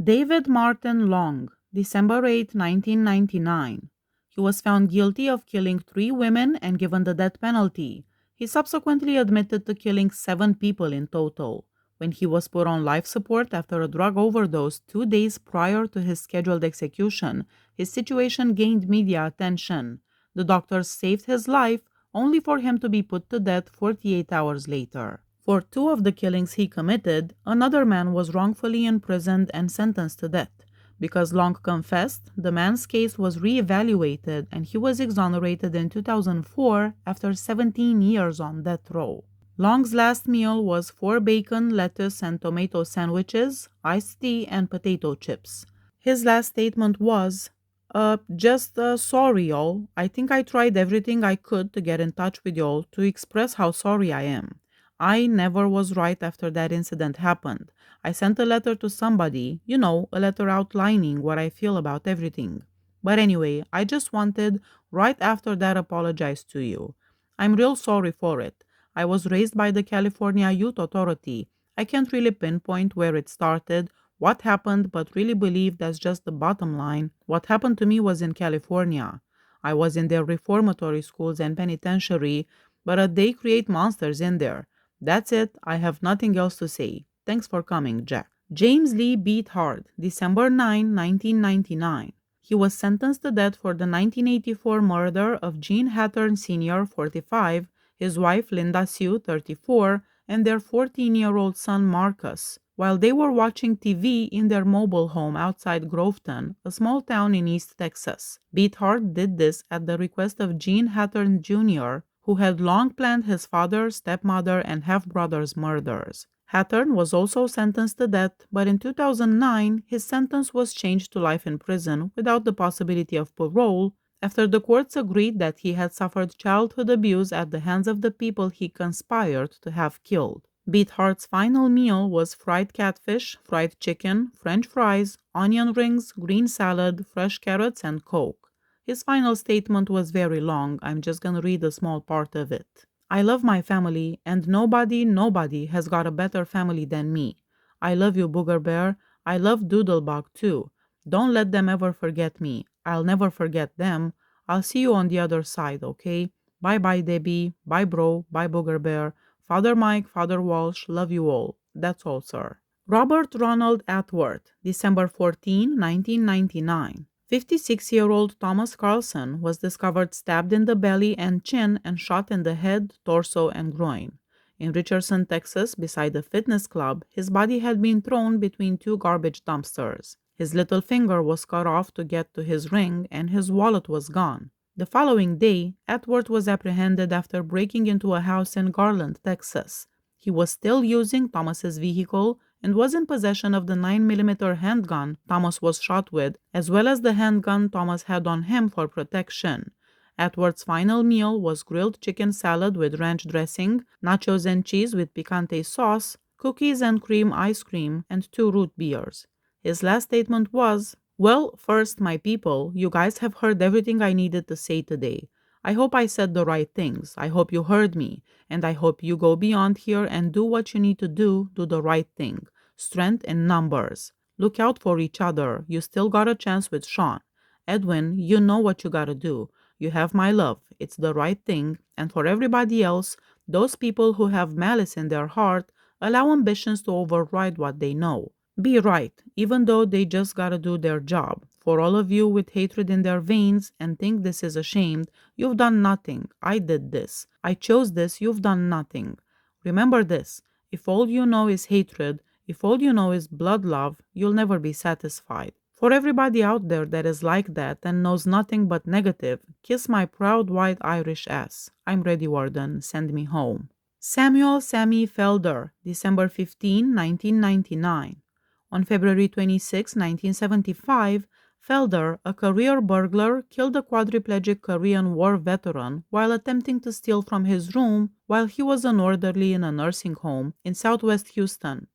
David Martin Long, December 8, 1999. He was found guilty of killing 3 women and given the death penalty. He subsequently admitted to killing 7 people in total. When he was put on life support after a drug overdose 2 days prior to his scheduled execution, his situation gained media attention. The doctors saved his life, only for him to be put to death 48 hours later. For 2 of the killings he committed, another man was wrongfully imprisoned and sentenced to death. Because Long confessed, the man's case was re-evaluated and he was exonerated in 2004 after 17 years on death row. Long's last meal was 4 bacon, lettuce, and tomato sandwiches, iced tea, and potato chips. His last statement was, sorry, y'all. I think I tried everything I could to get in touch with y'all to express how sorry I am. I never was right after that incident happened. I sent a letter to somebody, a letter outlining what I feel about everything. But anyway, I just wanted, right after that, apologize to you. I'm real sorry for it. I was raised by the California Youth Authority. I can't really pinpoint where it started, what happened, but really believe that's just the bottom line. What happened to me was in California. I was in their reformatory schools and penitentiary, but they create monsters in there. That's it. I have nothing else to say. Thanks for coming, Jack. James Lee Beathard, December 9, 1999. He was sentenced to death for the 1984 murder of Gene Hattern Sr., 45, his wife Linda Sue, 34, and their 14-year-old son Marcus, while they were watching TV in their mobile home outside Groveton, a small town in East Texas. Beathard did this at the request of Gene Hattern Jr., who had long planned his father, stepmother, and half-brother's murders. Hattern was also sentenced to death, but in 2009, his sentence was changed to life in prison without the possibility of parole after the courts agreed that he had suffered childhood abuse at the hands of the people he conspired to have killed. Beathard's final meal was fried catfish, fried chicken, French fries, onion rings, green salad, fresh carrots, and Coke. His final statement was very long. I'm just gonna read a small part of it. I love my family, and nobody has got a better family than me. I love you, Booger Bear. I love Doodlebug too. Don't let them ever forget me. I'll never forget them. I'll see you on the other side, okay? Bye-bye, Debbie. Bye, bro. Bye, Booger Bear. Father Mike, Father Walsh, love you all. That's all, sir. Robert Ronald Atwart, December 14, 1999. 56-year-old Thomas Carlson was discovered stabbed in the belly and chin and shot in the head, torso, and groin. In Richardson, Texas, beside a fitness club, his body had been thrown between 2 garbage dumpsters. His little finger was cut off to get to his ring, and his wallet was gone. The following day, Atwart was apprehended after breaking into a house in Garland, Texas. He was still using Thomas's vehicle and was in possession of the 9mm handgun Thomas was shot with, as well as the handgun Thomas had on him for protection. Atwart's final meal was grilled chicken salad with ranch dressing, nachos and cheese with picante sauce, cookies and cream ice cream, and 2 root beers. His last statement was, "Well, first, my people, you guys have heard everything I needed to say today. I hope I said the right things. I hope you heard me. And I hope you go beyond here and do what you need to do the right thing. Strength in numbers. Look out for each other. You still got a chance with Sean. Edwin, you know what you gotta do. You have my love. It's the right thing. And for everybody else, those people who have malice in their heart, allow ambitions to override what they know. Be right, even though they just gotta do their job. For all of you with hatred in their veins and think this is ashamed, you've done nothing. I did this. I chose this. You've done nothing. Remember this. If all you know is hatred, if all you know is blood love, you'll never be satisfied. For everybody out there that is like that and knows nothing but negative, kiss my proud white Irish ass. I'm ready, Warden. Send me home." Samuel Sammy Felder, December 15, 1999. On February 26, 1975, Felder, a career burglar, killed a quadriplegic Korean War veteran while attempting to steal from his room while he was an orderly in a nursing home in southwest Houston.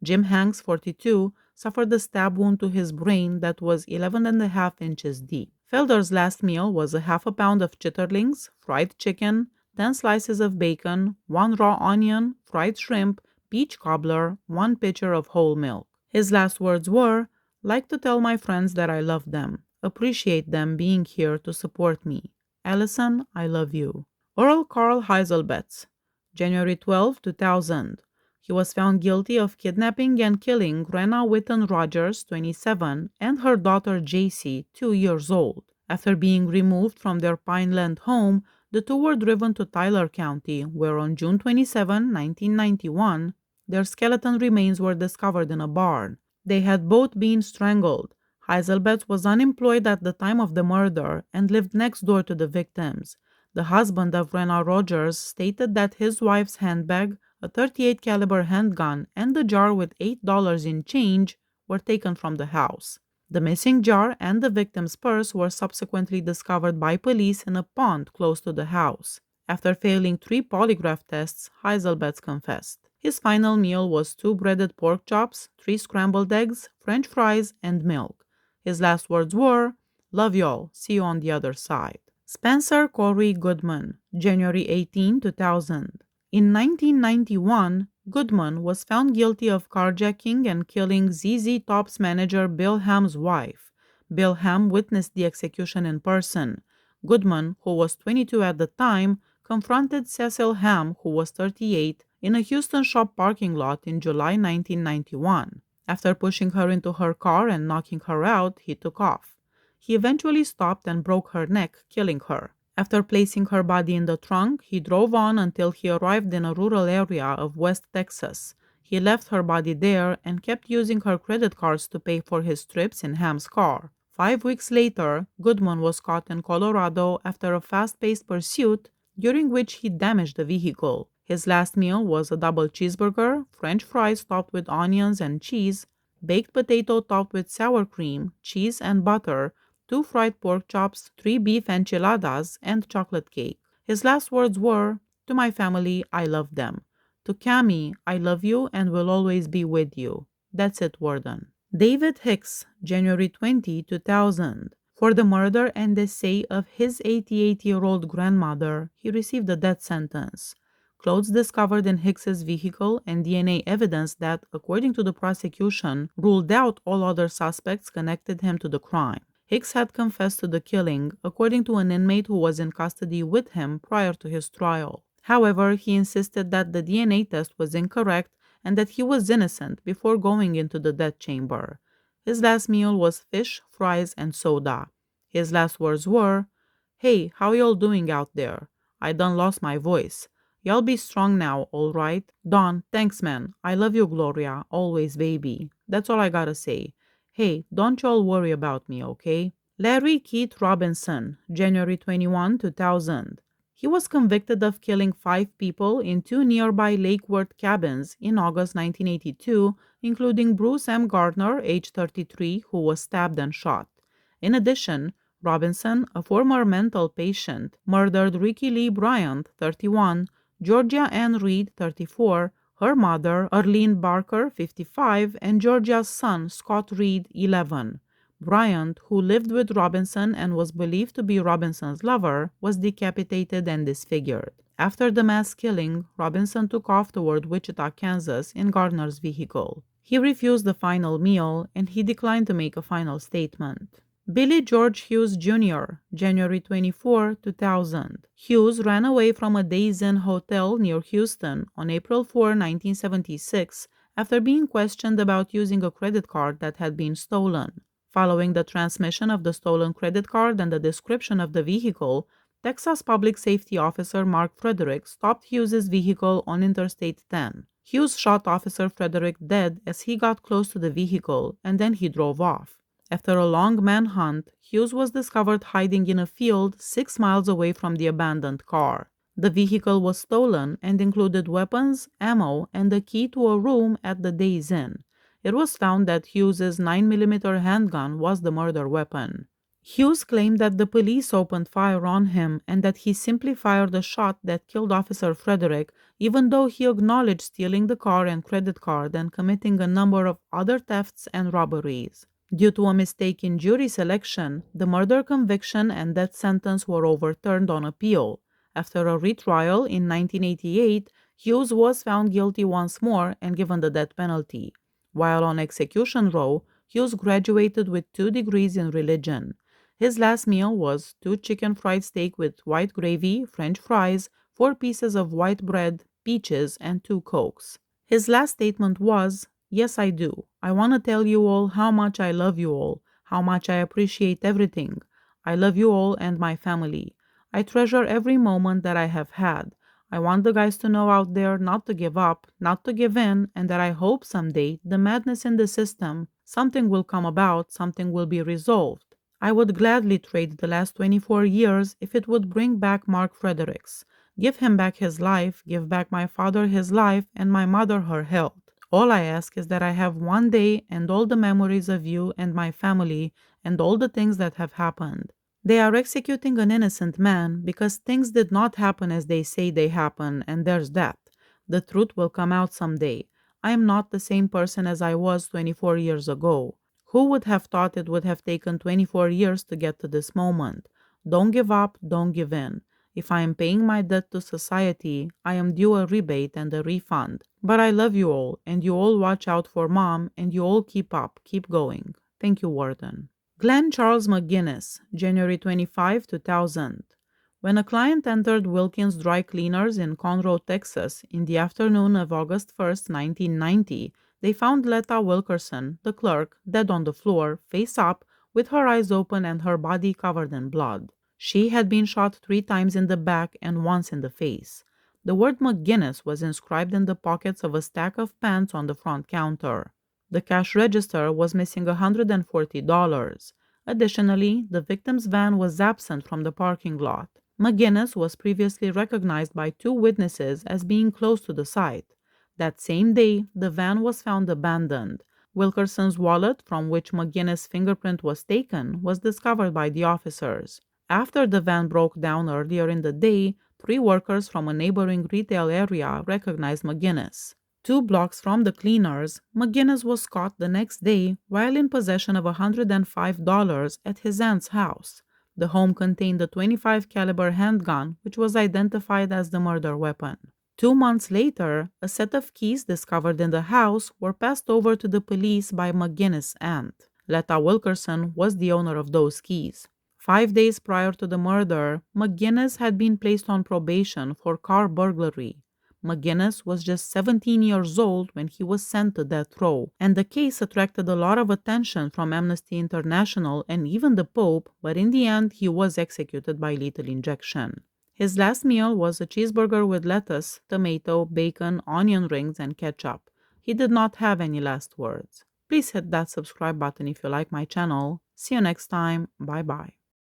Jim Hanks, 42, suffered a stab wound to his brain that was 11.5 inches deep. Felder's last meal was a half a pound of chitterlings, fried chicken, 10 slices of bacon, 1 raw onion, fried shrimp, peach cobbler, 1 pitcher of whole milk. His last words were, Like to tell my friends that I love them. Appreciate them being here to support me. Allison, I love you. Earl Carl Heiselbat, January 12, 2000. He was found guilty of kidnapping and killing Rena Witten Rogers, 27, and her daughter JC, 2 years old. After being removed from their Pineland home, the two were driven to Tyler County, where on June 27, 1991, their skeleton remains were discovered in a barn. They had both been strangled. Heiselbat was unemployed at the time of the murder and lived next door to the victims. The husband of Rena Rogers stated that his wife's handbag, a .38 caliber handgun, and the jar with $8 in change were taken from the house. The missing jar and the victim's purse were subsequently discovered by police in a pond close to the house. After failing 3 polygraph tests, Heiselbat confessed. His final meal was 2 breaded pork chops, 3 scrambled eggs, French fries, and milk. His last words were, "Love y'all, see you on the other side." Spencer Corey Goodman, January 18, 2000. In 1991, Goodman was found guilty of carjacking and killing ZZ Top's manager Bill Ham's wife. Bill Ham witnessed the execution in person. Goodman, who was 22 at the time, confronted Cecil Ham, who was 38, in a Houston shop parking lot in July 1991. After pushing her into her car and knocking her out, he took off. He eventually stopped and broke her neck, killing her. After placing her body in the trunk, he drove on until he arrived in a rural area of West Texas. He left her body there and kept using her credit cards to pay for his trips in Ham's car. 5 weeks later, Goodman was caught in Colorado after a fast-paced pursuit during which he damaged the vehicle. His last meal was a double cheeseburger, French fries topped with onions and cheese, baked potato topped with sour cream, cheese and butter, 2 fried pork chops, 3 beef enchiladas, and chocolate cake. His last words were, "To my family, I love them. To Cammie, I love you and will always be with you. That's it, Warden." David Hicks, January 20, 2000. For the murder and essay of his 88-year-old grandmother, he received a death sentence. Clothes discovered in Hicks's vehicle and DNA evidence that, according to the prosecution, ruled out all other suspects connected him to the crime. Hicks had confessed to the killing, according to an inmate who was in custody with him prior to his trial. However, he insisted that the DNA test was incorrect and that he was innocent before going into the death chamber. His last meal was fish, fries, and soda. His last words were, "Hey, how y'all doing out there? I done lost my voice. Y'all be strong now, all right? Don, thanks man. I love you, Gloria. Always, baby. That's all I gotta say. Hey, don't y'all worry about me, okay?" Larry Keith Robinson, January 21, 2000. He was convicted of killing 5 people in 2 nearby Lake Worth cabins in August 1982, including Bruce M. Gardner, age 33, who was stabbed and shot. In addition, Robinson, a former mental patient, murdered Ricky Lee Bryant, 31, Georgia Ann Reed, 34, her mother, Arlene Barker, 55, and Georgia's son, Scott Reed, 11. Bryant, who lived with Robinson and was believed to be Robinson's lover, was decapitated and disfigured. After the mass killing, Robinson took off toward Wichita, Kansas in Gardner's vehicle. He refused the final meal and he declined to make a final statement. Billy George Hughes Jr., January 24, 2000. Hughes ran away from a Days Inn hotel near Houston on April 4, 1976, after being questioned about using a credit card that had been stolen. Following the transmission of the stolen credit card and the description of the vehicle, Texas Public Safety Officer Mark Frederick stopped Hughes's vehicle on Interstate 10. Hughes shot Officer Frederick dead as he got close to the vehicle, and then he drove off. After a long manhunt, Hughes was discovered hiding in a field 6 miles away from the abandoned car. The vehicle was stolen and included weapons, ammo, and the key to a room at the Days Inn. It was found that Hughes's 9mm handgun was the murder weapon. Hughes claimed that the police opened fire on him and that he simply fired a shot that killed Officer Frederick, even though he acknowledged stealing the car and credit card and committing a number of other thefts and robberies. Due to a mistake in jury selection, the murder conviction and death sentence were overturned on appeal. After a retrial in 1988, Hughes was found guilty once more and given the death penalty. While on execution row, Hughes graduated with 2 degrees in religion. His last meal was 2 chicken fried steak with white gravy, French fries, 4 pieces of white bread, peaches, and 2 Cokes. His last statement was, "Yes, I do. I want to tell you all how much I love you all, how much I appreciate everything. I love you all and my family. I treasure every moment that I have had. I want the guys to know out there not to give up, not to give in, and that I hope someday the madness in the system, something will come about, something will be resolved. I would gladly trade the last 24 years if it would bring back Mark Fredericks. Give him back his life, give back my father his life, and my mother her health. All I ask is that I have one day and all the memories of you and my family and all the things that have happened. They are executing an innocent man because things did not happen as they say they happen, and there's that. The truth will come out someday. I am not the same person as I was 24 years ago. Who would have thought it would have taken 24 years to get to this moment? Don't give up, don't give in. If I am paying my debt to society, I am due a rebate and a refund. But I love you all, and you all watch out for Mom, and you all keep up, keep going. Thank you, Warden. Glenn Charles McGinness, January 25, 2000. When a client entered Wilkins Dry Cleaners in Conroe, Texas, in the afternoon of August 1st, 1990, they found Letta Wilkerson, the clerk, dead on the floor, face up, with her eyes open and her body covered in blood. She had been shot 3 times in the back and once in the face. The word McGinness was inscribed in the pockets of a stack of pants on the front counter. The cash register was missing $140. Additionally, the victim's van was absent from the parking lot. McGinness was previously recognized by 2 witnesses as being close to the site. That same day, the van was found abandoned. Wilkerson's wallet, from which McGinness' fingerprint was taken, was discovered by the officers. After the van broke down earlier in the day, 3 workers from a neighboring retail area recognized McGinness. 2 blocks from the cleaners, McGinness was caught the next day while in possession of $105 at his aunt's house. The home contained a .25 caliber handgun, which was identified as the murder weapon. 2 months later, a set of keys discovered in the house were passed over to the police by McGinness' aunt. Letta Wilkerson was the owner of those keys. 5 days prior to the murder, McGinness had been placed on probation for car burglary. McGinness was just 17 years old when he was sent to death row, and the case attracted a lot of attention from Amnesty International and even the Pope, but in the end he was executed by lethal injection. His last meal was a cheeseburger with lettuce, tomato, bacon, onion rings, and ketchup. He did not have any last words. Please hit that subscribe button if you like my channel. See you next time. Bye bye.